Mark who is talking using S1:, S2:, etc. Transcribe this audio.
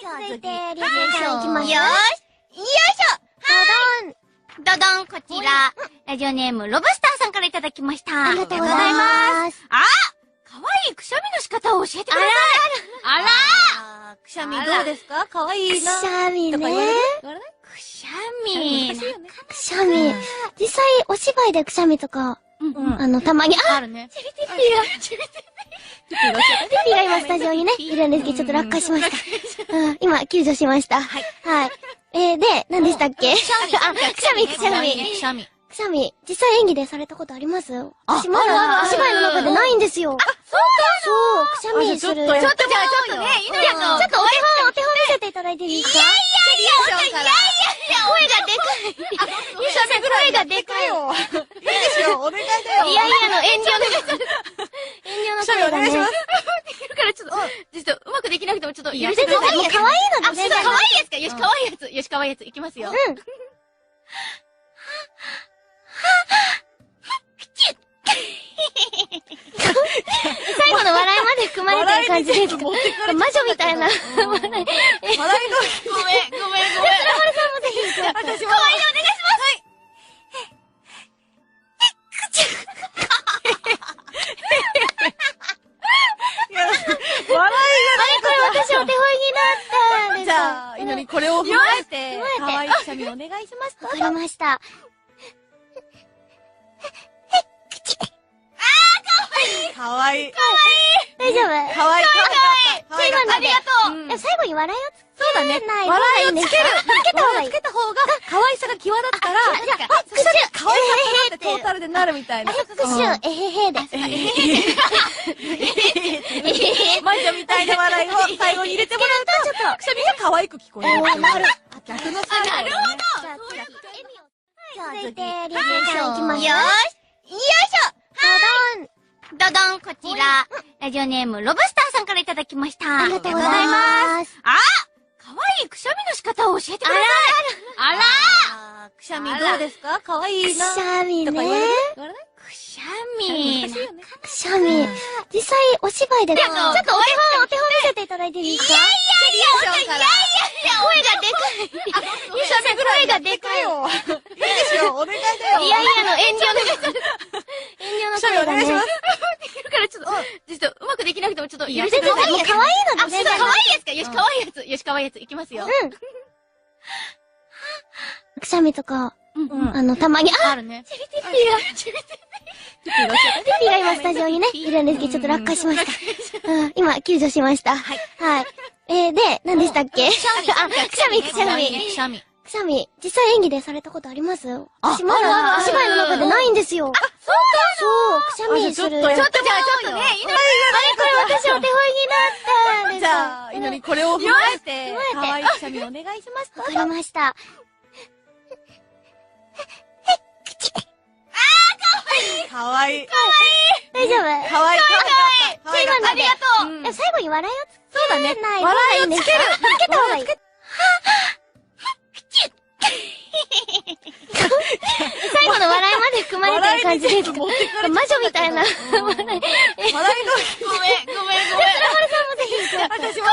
S1: じゃあ続いて、リュウジさん行きます。
S2: よーし。よいしょ。ドドン、こちら。ラジオネーム、ロブスターさんからいただきました。
S1: ありがとうございます。
S2: あ、かわいいくしゃみの仕方を教えてください。あら
S3: くしゃみどうですか？かわいいな。
S1: くしゃみね。
S2: くしゃみ。
S1: くしゃみ。実際、お芝居でくしゃみとか、たまに、
S2: あるね。
S1: ピピが今スタジオにね、いるんですけど、ちょっと落下しました。今、救助しました。はい。で、何でしたっけ？くしゃみ。くしゃみ、実際演技でされたことあります？私まだお芝居の中でないんですよ。そう、くしゃみする。
S2: ちょっとね、いいのやと。ちょっ
S1: とお手本見せていただいていいですか？
S2: いや、
S1: 声がでかい。声がでかいよ。
S3: いいですよ、お願いだよ。
S1: いや、遠慮の声がね。
S2: できるからちょっと、うまくできなくてもちょっと、
S1: 許せてもう可愛いので全然。
S2: 可愛いやつか。よし、可愛いやつ。よし、可愛いやつ。いきますよ。
S1: 最後の笑いまで含まれてる感じですか？魔女みたいな。笑いの。
S2: ごめん。それはるさんもぜひ。私も。可愛いのお願いします。はい。
S3: 笑いが
S1: これ私お手本になったんです。
S3: じゃあ、いのにこれを踏まえて、かわいいくしゃみお願いします。
S1: わかりました。
S3: かわいい。
S1: 大丈夫？
S3: かわいい。
S1: 最後まで。
S2: ありがとう。
S1: 最後に笑いを
S3: そうだね。
S1: ない。
S3: 笑いをつける。
S1: つけた方がいい。
S3: つけた方が、可愛さが際立つから、
S1: くしゅ、
S3: 可愛かったなってトータルでなるみたいな。
S1: くしゅ、えへへで。
S3: 魔女みたいな笑いを最後に入れてもらうと、ちょっと、くしゃみが可愛く聞こえる。
S1: なる。
S3: 逆の最後。
S2: なるほど。
S1: じゃあ続いて、リュウジさん行きます。
S2: よーし。よいしょ。ドドン、こちら。ラジオネーム、ロブスターさんからいただきました。
S1: ありがとうございます。
S2: あ、かわいいくしゃみの仕方を教えてください。あら
S3: くしゃみどうですか？かわいいな。
S1: くしゃみね。
S2: くしゃみ。
S1: くしゃみ。実際、お芝居で、ちょっとお手本見せていただいていいですか？
S2: 声がでかい。声がでかいよ。
S3: いいですよ、お願いだよ。
S1: 遠慮の声がね。
S2: できるからちょっと、うまくできなくてもちょっと、許
S1: 許せてもう可愛いので全然。
S2: 可愛いやつか。よし、可愛いやつ。よし、可愛いやつ。いきますよ。
S1: くしゃみとか、たまに、
S2: あるね。
S1: ピピが今スタジオにね、いるんですけど、ちょっと落下しました。今、救助しました。はい。で、何でしたっけ？くしゃみ、実際演技でされたことあります？私まだお芝居の中でないんですよ。そう、くしゃみする。
S2: ちょっとね、いいの
S1: これ私お手本になったんです。
S3: じゃあ、いのにこれを踏まえて、かわいいくしゃみお願いします。
S1: わかりました。
S3: かわいい。
S1: 大丈夫？
S3: かわいい。
S1: 最後まで。
S2: ありがとう。
S1: 最後に笑いを
S3: そうだね。
S1: 笑いをつける。つけた方がいい。最後の笑いまで含まれてる感じですか？魔女みたいな。笑い。
S2: ごめん。
S1: それはるさんもぜひ。
S2: 私も。